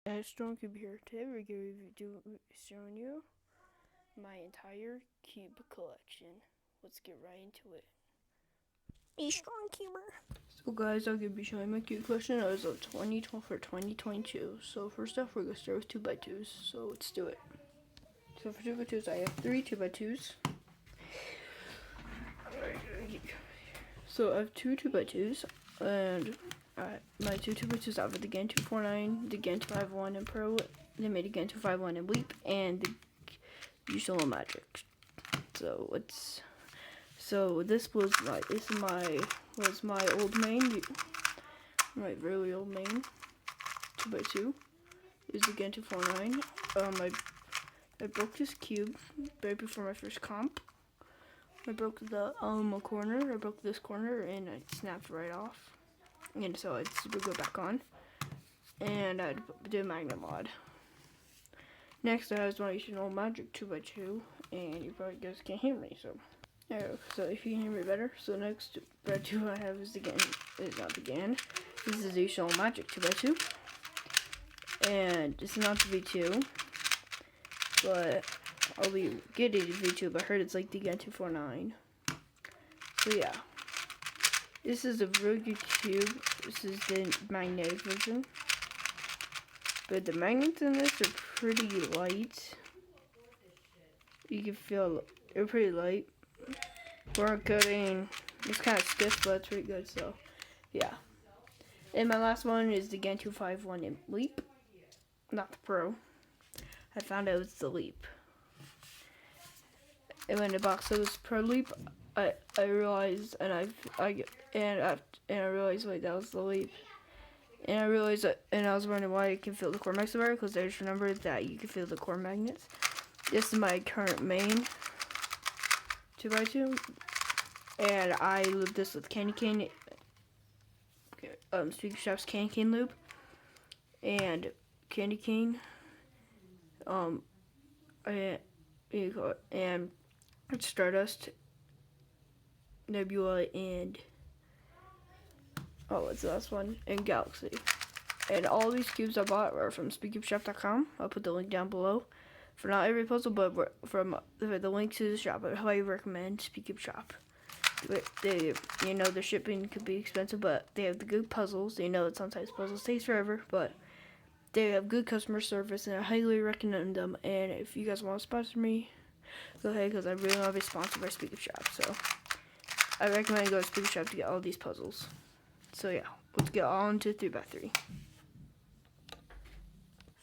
Stormcube here. Today we're going to be showing you my entire cube collection. Let's get right into it. A Stormcuber. So guys, I'm going to be showing my cube collection as of 2012 for 2022. So first off, we're going to start with 2x2s. So let's do it. So for 2x2s, I have 3 2x2s. So I have 2 2x2s, and my 2x2s out of the GAN 249, the GAN 251 and Pro, they made a GAN 251 and Leap, and the Usual Magic. So this was my old main, my really old main, 2x2. Is the GAN 249. I broke this cube right before my first comp. I broke the corner. I broke this corner and I snapped right off. And so I just go back on. And I did a magnet mod. Next I have my Usual Magic 2x2, and you probably guys can't hear me, so so if you can hear me better. So next 2 I have is not the GAN. This is the Usual Magic 2x2. And it's not the V2, but I'll be getting a V2, but I heard it's like the GAN 249. So yeah. This is a really good cube. This is the magnetic version. But the magnets in this are pretty light. You can feel they're pretty light. We're cutting, it's kind of stiff, but it's pretty good, so yeah. And my last one is the GAN 251 in Leap. Not the Pro. I found out it's the Leap. And when the box was Pro Leap, I realized, and I realized, wait, that was the Leap. And I realized that, and I was wondering why I can feel the core magnets better, because I just remembered that you can feel the core magnets. This is my current main 2x2, and I lube this with Candy Cane, Speaker Shop's Candy Cane lube, and Candy Cane, and Stardust, Nebula, and what's the last one? And Galaxy. And all these cubes I bought are from SpeedCubeShop.com. I'll put the link down below. For not every puzzle, but from the link to the shop, I highly recommend SpeedCube Shop. The shipping could be expensive, but they have the good puzzles. That sometimes puzzles take forever, but they have good customer service, and I highly recommend them. And if you guys want to sponsor me, go ahead, because I really want to be sponsored by SpeedCube Shop. So I recommend going to SpeedCube Shop to get all these puzzles. So yeah, let's get on to 3x3.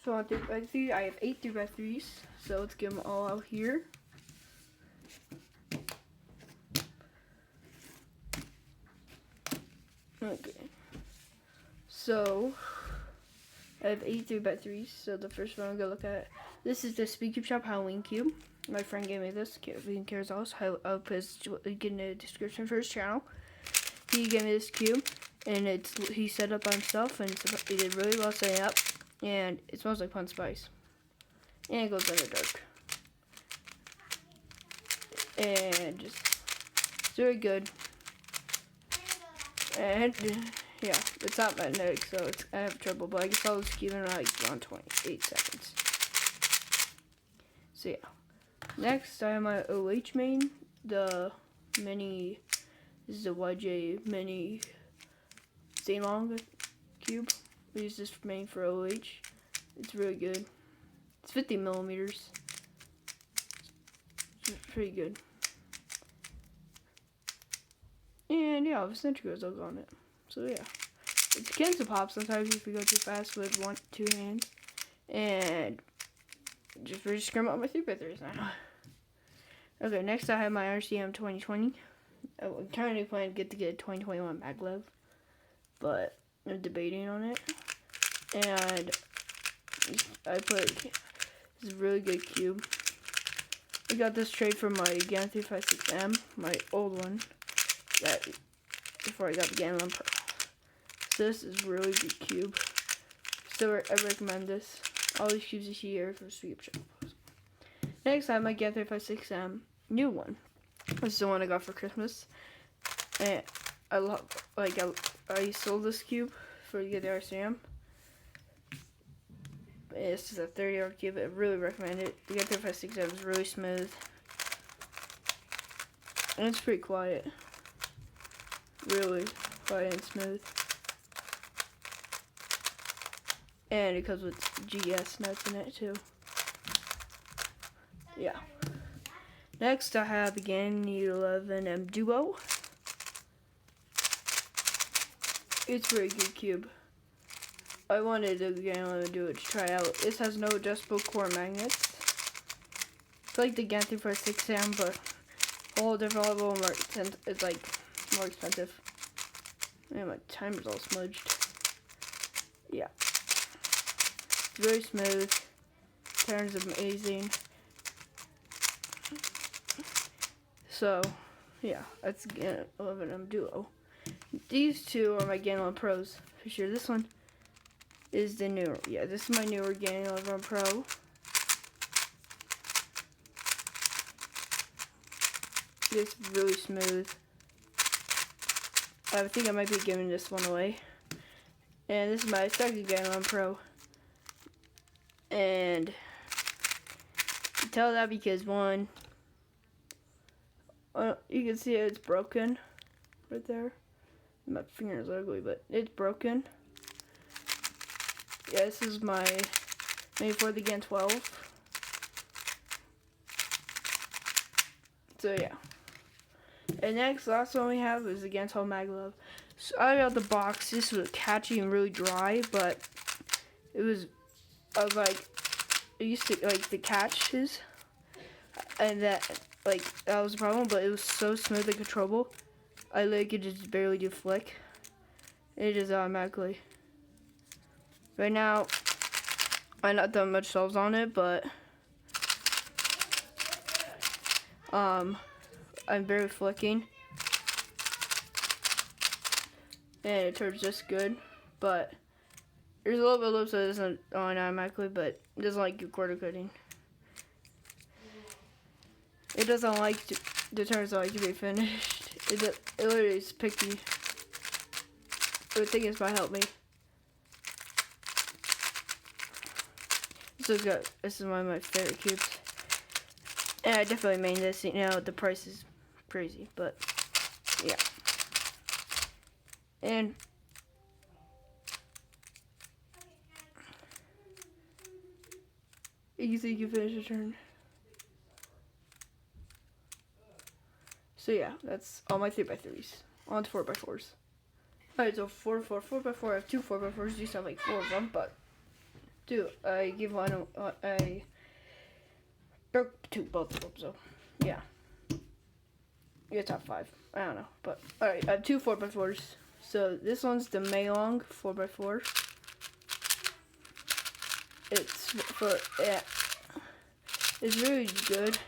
So on 3x3, I have 8 3x3s. So let's get them all out here. Okay. So I have 8 3x3s. So the first one I'm gonna look at. This is the SpeedCube Shop Halloween cube. My friend gave me this. Kevin Carzales. I'll put his link in the description for his channel. He gave me this cube, and he set up by himself, and he did really well setting up, and it smells like Pun Spice, and it goes in the dark, and it's very good, and yeah, it's not magnetic, so I have trouble, but I can solve this cube in like around 28 seconds. So yeah, next I have my OH main, the mini. This is the YJ Mini Xenon cube. We use this main for OH. It's really good. It's 50 millimeters. It's pretty good. And yeah, the Sentry goes on it. So yeah, it can pop sometimes if you go too fast with 2 hands. And we're just scrum up my 3x3s now. Okay, next I have my RCM 2020. I'm currently planning to get a 2021 maglev, but I'm debating on it. And I put this really good cube. I got this trade from my GAN 356M, my old one, that before I got the GAN 1 Pro. So this is a really good cube. So I recommend this. All these cubes you see here from SpeedCube Shop. Next I have my GAN 356M new one. This is the one I got for Christmas, and I sold this cube for the RCM, This is a 30-yard cube. I really recommend it. The Gen 3567 is really smooth. And it's pretty quiet. Really quiet and smooth. And it comes with GS nuts in it too. Yeah. Next I have the Gan 11M Duo. It's a very good cube. I wanted the Gan 11 Duo to try out. This has no adjustable core magnets. It's like the Gan 3567, but a whole different level. It's like more expensive. Man, my timer's all smudged. Yeah. It's very smooth. Turns amazing. So, yeah, that's Gan 11M Duo. These two are my Gan 11 Pros for sure. This one is the newer. Yeah, this is my newer Gan 11 Pro. It's really smooth. I think I might be giving this one away. And this is my second Gan 11 Pro. And you tell that because one, you can see it's broken right there. My finger is ugly, but it's broken. Yeah, this is my made for the Gan 12. So yeah. And next, last one we have is the Gan 12 Maglev. So I got the box. This was catchy and really dry, but it was, I was like, I used to like the catches, and that was the problem. But it was so smooth and controllable. I could just barely do flick. It is automatically. Right now, I'm not done much solves on it, but I'm barely flicking, and it turns just good. But there's a little bit of loops that doesn't on automatically, but it doesn't like your quarter cutting. It doesn't like the turns don't like to be finished. It literally is picky. I think this might help me. So good. This is one of my favorite cubes. And I definitely made this. You know, the price is crazy, but yeah. And you think you finish your turn. So yeah, that's all my 3x3s. On to 4x4s. Alright, so 4x4. I have two 4x4s. Used to have like 4 of them, but I give one. I broke both of them. So yeah, top 5. I don't know, but alright. I have two 4x4s. So this one's the Maylong 4x4. It's really good,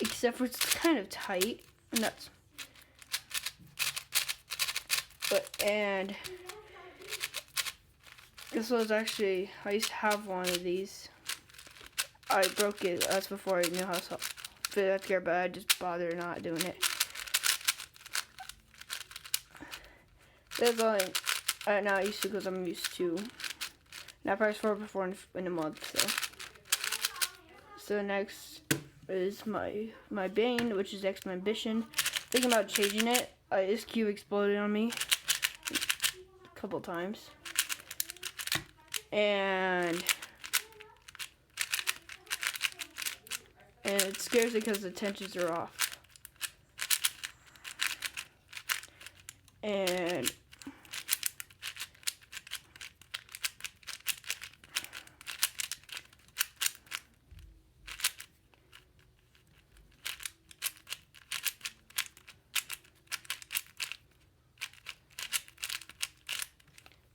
except for it's kind of tight, and that's. And this was actually, I used to have one of these. I broke it. That's before I knew how to fit it up here, but I just bothered not doing it. That's all I now used to, because I'm used to. Now price 4x4 in a month. So next is my Bane, which is X-Men Ambition. Thinking about changing it. This cube exploded on me a couple times, and it scares me because the tensions are off. And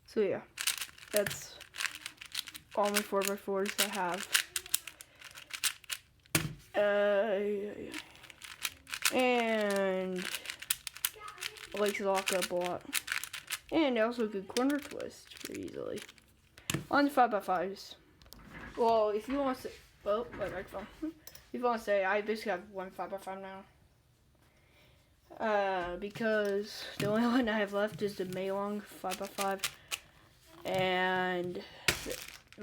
so yeah, that's all my 4x4s I have. And I like to lock up a lot. And also a good corner twist pretty easily. On the 5x5s. Well, if you want to say, oh, my microphone. If you want to say, I basically have one 5x5 now. Because the only one I have left is the Maylong 5x5. And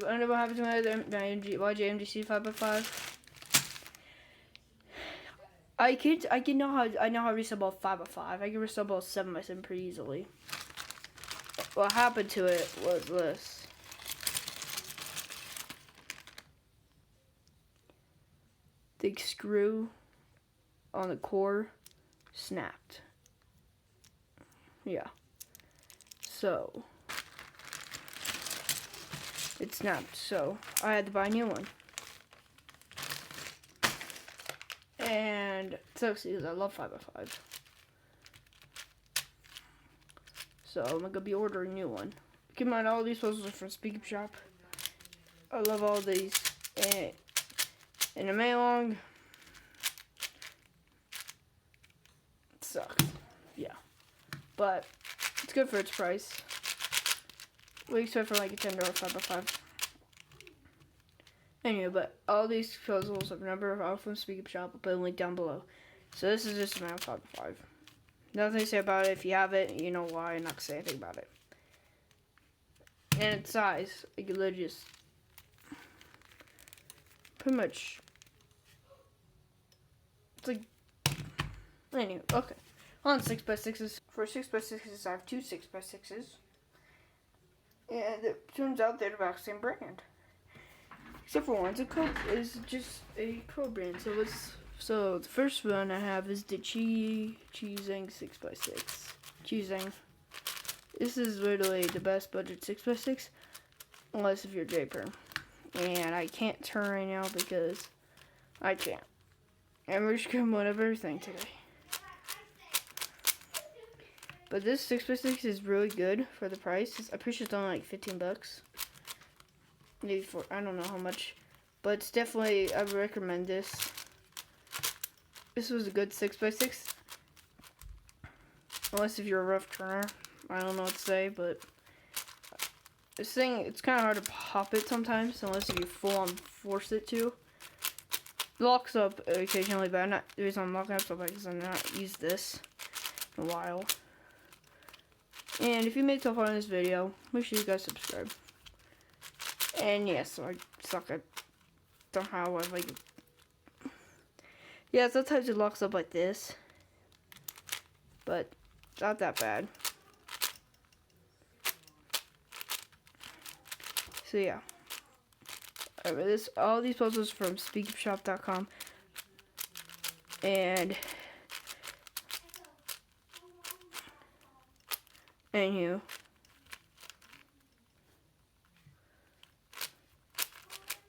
I know what happened to my YJ-MDC 5x5. I know how to reassemble 5x5. I can reassemble 7x7 pretty easily. What happened to it was this. The screw on the core snapped. Yeah. So it snapped, so I had to buy a new one. And it sucks because I love 5x5. So I'm gonna be ordering a new one. Keep in mind, all these puzzles are from Speak Up Shop. I love all these. And the Maylong sucks. Yeah. But it's good for its price. We expect for like a $10 5x5. Anyway, but all these puzzles have a number of all from Speak Up Shop. I'll put a link down below. So this is just a man 5x5. Nothing to say about it. If you have it, you know why. I'm not gonna say anything about it. And its size, you could literally just pretty much. It's like. Anyway, okay. On 6x6s. For 6x6s, I have two 6x6s. And it turns out they're about the same brand. Except for one, it's just a Code brand. So the first one I have is the Cheezang 6x6. Cheezang. This is literally the best budget 6x6, unless if you're J-Perm. And I can't turn right now because I can't. And we're just going to everything today. But this 6x6 is really good for the price. I'm pretty sure it's only like 15 bucks. Maybe for, I don't know how much. But it's definitely, I would recommend this. This was a good 6x6. Unless if you're a rough turner. I don't know what to say, but this thing, it's kind of hard to pop it sometimes. Unless if you full on force it to. It locks up occasionally, but the reason I'm locking up so because I'm not used this in a while. And if you made it so far in this video, make sure you guys subscribe. And yes, I suck at somehow I like. Yeah, sometimes it locks up like this, but it's not that bad. So yeah, all these puzzles from SpeakUpShop.com, and anywho.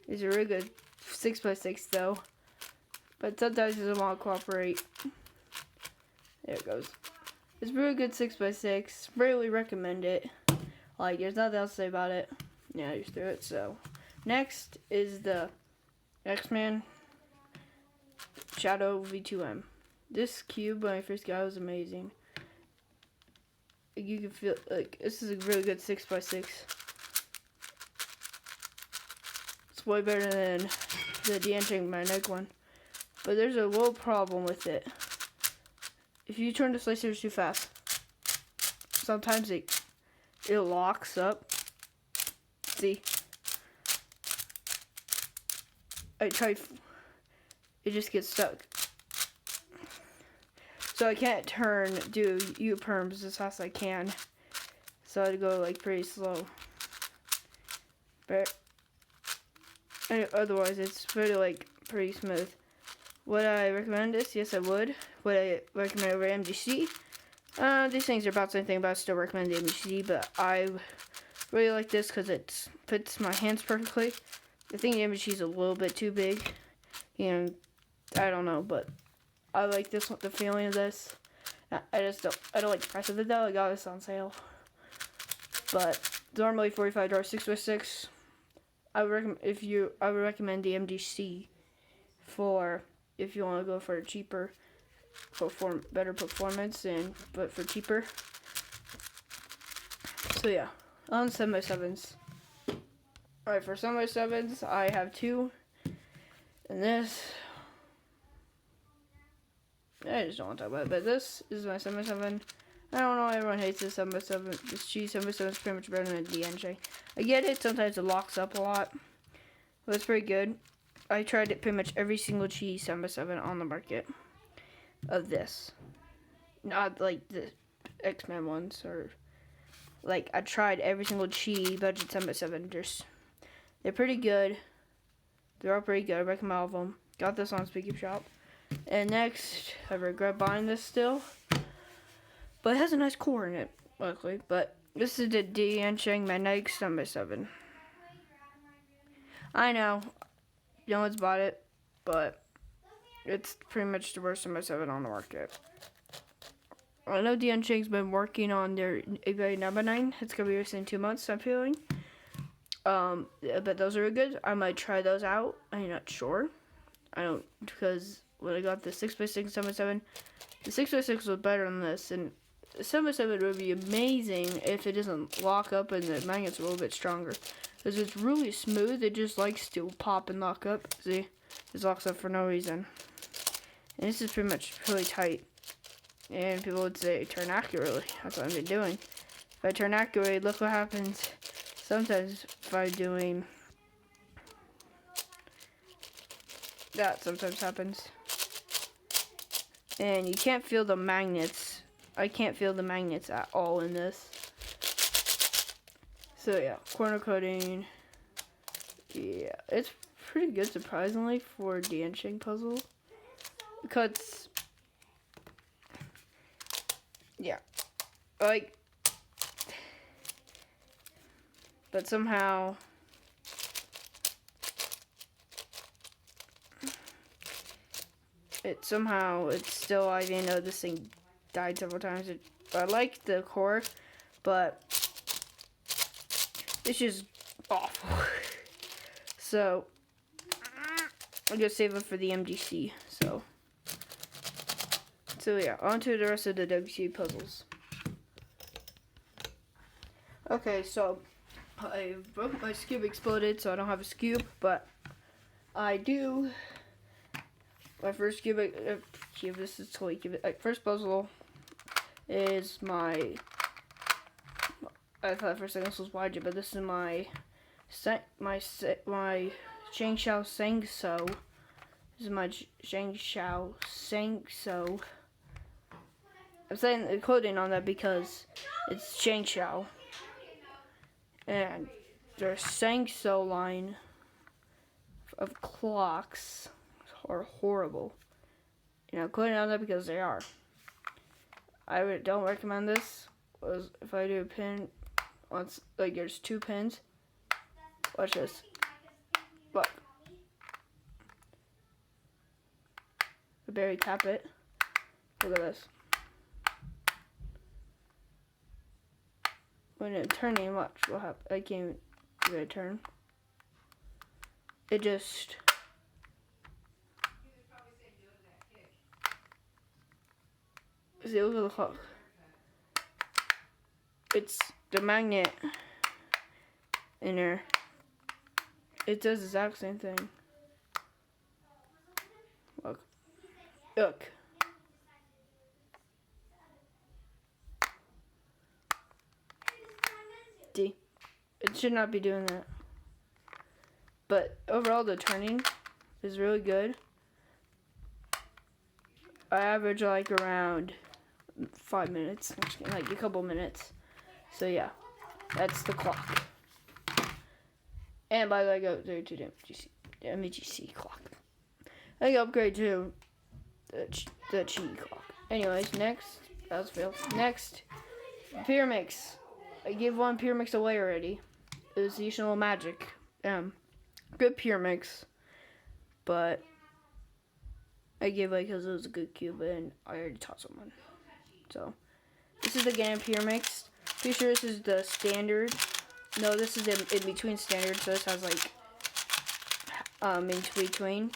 These are really good 6x6 though, but sometimes it doesn't want to cooperate. There it goes. It's really good 6x6. Really recommend it. Like, there's nothing else to say about it. Yeah, I just threw it. So next is the X-Man Shadow V2M. This cube when I first got it was amazing. You can feel like this is a really good 6x6. It's way better than the DeAnting magnetic one. But there's a little problem with it. If you turn the slicers too fast, sometimes it locks up. See? I tried, it just gets stuck. So I can't do U-perms as fast as I can. So I'd go like pretty slow. But otherwise, it's pretty like pretty smooth. Would I recommend this? Yes, I would. Would I recommend over MDC? These things are about the same thing, but I still recommend the MDC. But I really like this because it fits my hands perfectly. I think the MDC is a little bit too big, and I don't know, but I like this one, the feeling of this. I don't like the price of it though. I got this on sale, but it's normally $45 6x6. I would recommend the MDC for if you want to go for a cheaper, better performance but for cheaper. So yeah, on 7x7s. Alright, for 7x7s, I have two, and this. I just don't want to talk about it, but this is my 7x7. I don't know, everyone hates this 7x7. This cheese 7x7 is pretty much better than a DN I get it, sometimes it locks up a lot, but it's pretty good. I tried it pretty much every single cheese 7x7 on the market of this. Not like the X-Men ones, or like I tried every single cheese budget 7x7. They're pretty good. They're all pretty good. I recommend all of them. Got this on Speakeasy Shop. And next, I regret buying this still, but it has a nice core in it, luckily. But this is the DN Magnetic 7x7. I know, no one's bought it, but it's pretty much the worst 7x7 on the market. I know DN been working on their AVI number 9. It's gonna be released in 2 months, I'm feeling. But those are good. I might try those out. I'm not sure. I don't, because when I got the 6x6 7x7, the 6x6 was better than this, and the 7x7 would be amazing if it doesn't lock up and the magnet's a little bit stronger. Because it's really smooth, it just likes to pop and lock up. See, this locks up for no reason. And this is pretty much really tight. And people would say, turn accurately. That's what I've been doing. If I turn accurately, look what happens. Sometimes if I'm doing that, sometimes happens. And you can't feel the magnets. I can't feel the magnets at all in this. So yeah, corner coding. Yeah, it's pretty good surprisingly for a DN puzzle. Because, yeah, like, but somehow it's still, I didn't know this thing died several times. I like the core, but it's just awful. So I'm gonna save it for the MGC. So yeah, on to the rest of the WC puzzles. Okay, so I broke my Scoob exploded, so I don't have a Scoob, but I do. My first cube, this is totally cube. First puzzle is my. I thought for a second this was YG, but this is my Shang Xiao Sang So. This is my Shang Xiao Sang So. I'm saying the coding on that because it's Shang Xiao. And their Sang So line of clocks are horrible. You know, coding on that because they are. I don't recommend this. If I do a pin, once like there's 2 pins. Watch this. Look. I barely tap it. Look at this. When it's turning, watch what happens. I can't give it a turn. It just. See, look at the clock. It's the magnet in there. It does the exact same thing. Look. Look. See? It should not be doing that. But overall, the turning is really good. I average like around 5 minutes, like a couple minutes. So yeah, that's the clock. And by the way, I go there to the MGC clock. I can upgrade to the Chi clock. Anyways, next, that was failed. Next, Pyramix. I gave one Pyramix away already. It was the Additional Magic. Good Pyramix, but I gave it because it was a good cube and I already taught someone. So, this is the Ganon Pyramix. Pretty sure this is the standard. No, this is in between standard, so this has like, in between.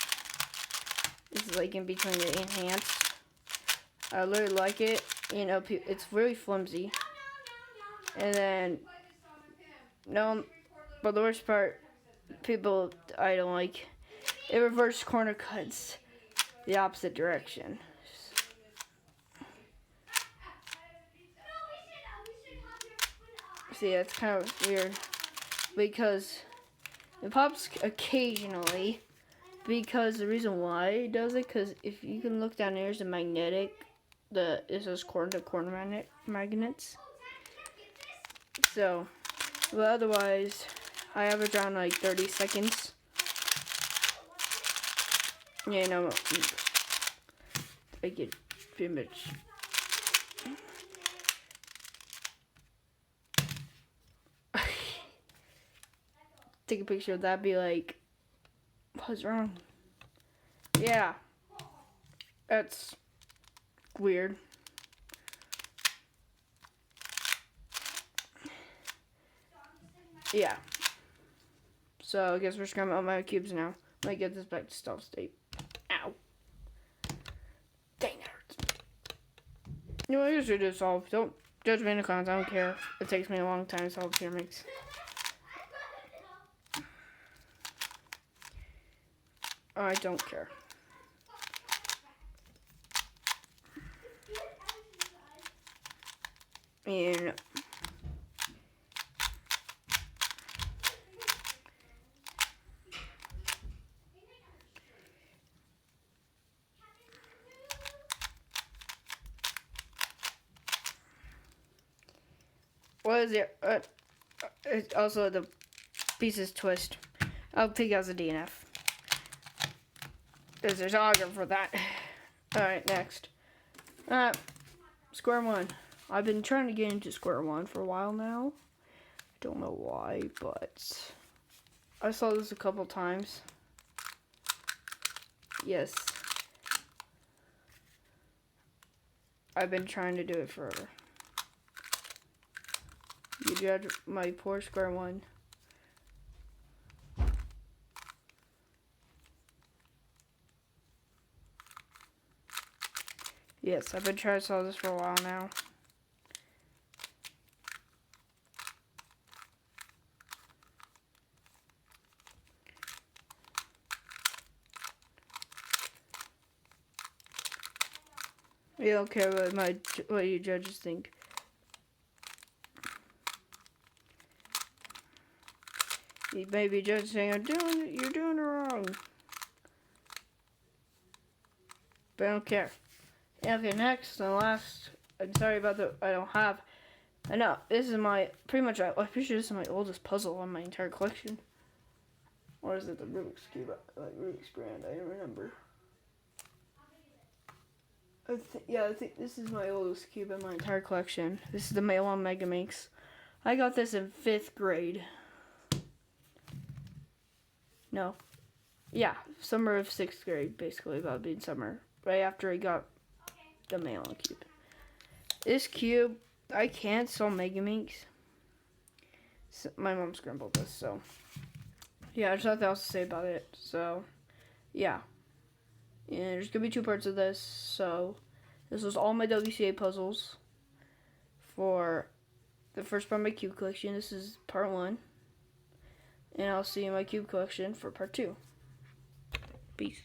This is like in between the enhanced. I really like it. You know, it's really flimsy. And then, no, but the worst part, people I don't like, it reverse corner cuts the opposite direction. See, it's kind of weird because it pops occasionally. Because the reason why it does it, because if you can look down there's a magnetic, it says corner to corner magnets. So, but otherwise, I average around like 30 seconds. Yeah, no, I get pretty much. Take a picture of that, be like, what's wrong? Yeah, that's weird. Yeah. So I guess we're just gonna melt my cubes now. Let me get this back to stealth state. Ow. Dang, that hurts. You know, I usually do solve. Don't judge me in the comments. I don't care. It takes me a long time to solve ceramics. I don't care. And what is it? It's also the pieces twist. I'll take out the DNF. There's an auger for that. Alright, next. Square one. I've been trying to get into square one for a while now. I don't know why, but I saw this a couple times. Yes. I've been trying to do it forever. You judge my poor square one. Yes, I've been trying to solve this for a while now. You don't care what you judges think. You may be judges saying, you're doing it wrong. But I don't care. Okay, next and last. I'm sorry about I don't have. I know, this is my, pretty much, I'm pretty sure this is my oldest puzzle on my entire collection. Or is it the Rubik's Cube, like Rubik's Brand? I don't remember. I think this is my oldest cube in my entire collection. This is the Mailon Megaminx. I got this in 5th grade. No. Yeah, summer of 6th grade, basically, about being summer. Right after I got the Mailon cube. This cube, I can't sell Megaminx. So, my mom scrambled this, so. Yeah, there's nothing else to say about it. So, yeah. And there's going to be 2 parts of this. So, this was all my WCA puzzles for the first part of my cube collection. This is part 1. And I'll see you in my cube collection for part 2. Peace.